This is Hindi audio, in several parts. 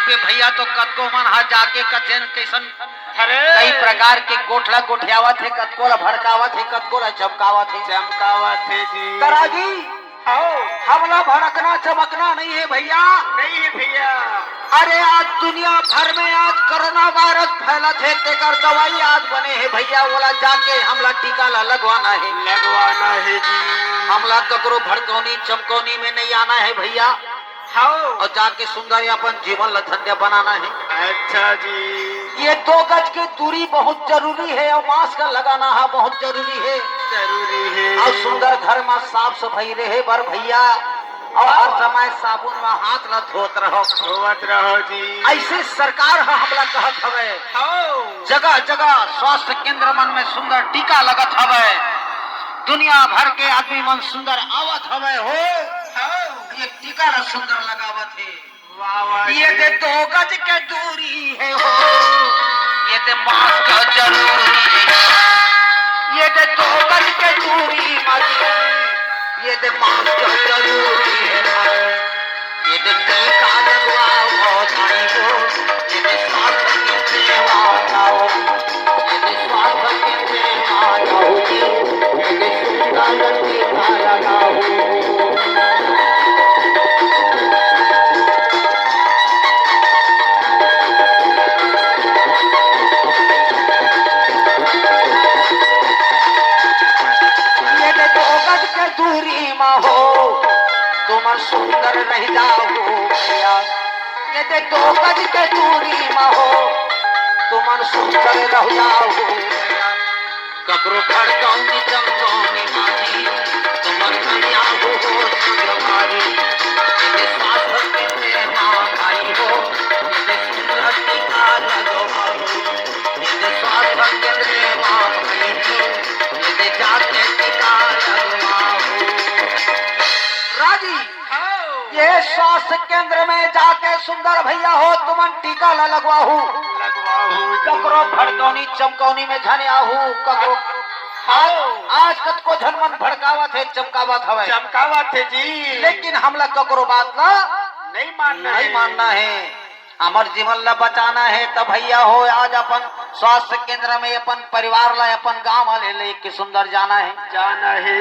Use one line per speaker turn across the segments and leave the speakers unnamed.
पे भैया तो कतको मन हा जाके कथेन कैसन
अरे
कई प्रकार के गोठला गोठियावत है, कतको ला भड़कावत है, कतको ला चमकावत है।
चमकावत है जी।
तराजी
आओ
हमला भड़कना चमकना नहीं है भैया।
नहीं है भैया।
अरे आज दुनिया भर में आज कोरोना वायरस फैलत है, तेकर दवाई आज बने है भैया। बोला जाके हमला टीका ला लगवाना है,
लगवाना है जी।
हमला ककरो भड़कौनी चमकौनी में नहीं आना है भैया।
आओ
और जाके सुंदर अपन जीवन ला धन्य बनाना है।
अच्छा जी।
ये 2 गज की दूरी बहुत जरूरी है और मास्क लगाना है बहुत जरूरी है।
जरूरी है।
और सुंदर घर में साफ सफाई रहे बर भैया। और हर समय साबुन में हाथ न धोत रहो।
धोवत रहो जी।
ऐसे सरकार हमला कहत हवे।
आओ
जगह जगह स्वास्थ्य केंद्र मन में सुंदर टीका लगत हवे। दुनिया भर के आदमी मन सुंदर आवत हवे हो। ये टीका ला सुंदर लगावत है।
वाह वाह।
ये दे 2 गज के दूरी है हो, ये दे मास्क जरूरी है। ये दे 2 गज के दूरी मारी, ये दे मास्क जरूरी है। ये दे टीका लगवाओ ताई हो, ये दे स्वास्थ्य केंद्र में जाओ, ये दे स्वास्थ्य केंद्र में जाओ, ये दे सुंदर टीका लगाओ। दूरी मा हो तुम सुंदर रह जाओ भैया। ये दे 2 गज के दूरी मा हो तुम सुंदर रह जाओ भैया। ककरो भड़काऊनी चमकाऊनी मारी तुम धनिया हो संगवारी। ये दे स्वास्थ्य केंद्र में आई हो, ये दे सुंदर टीका लगवाओ, ये दे स्वास्थ्य केंद्र में आई हो, ये दे जाके टीका लगवाओ। राजी ये स्वास्थ्य केंद्र में जाके सुंदर भैया हो तुम टीका ला लगवाहू। ककरो भड़कौनी चमकौनी में झने आहू। ककरो आज कतको झनमन भड़कावत है चमकावत हवे।
चमकावत है जी।
लेकिन हमला ककरो बात ला
नहीं
मानना है। हमार जीवन ला बचाना है तो भैया हो आज अपन स्वास्थ्य केंद्र में अपन परिवार ला अपन गांव वाले लेके सुंदर जाना है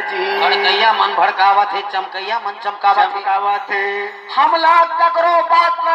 जी।
भड़कैया मन भड़कावत है, चमकैया मन चमकावत है।
चमकावत है।
हमला ककरो बात ला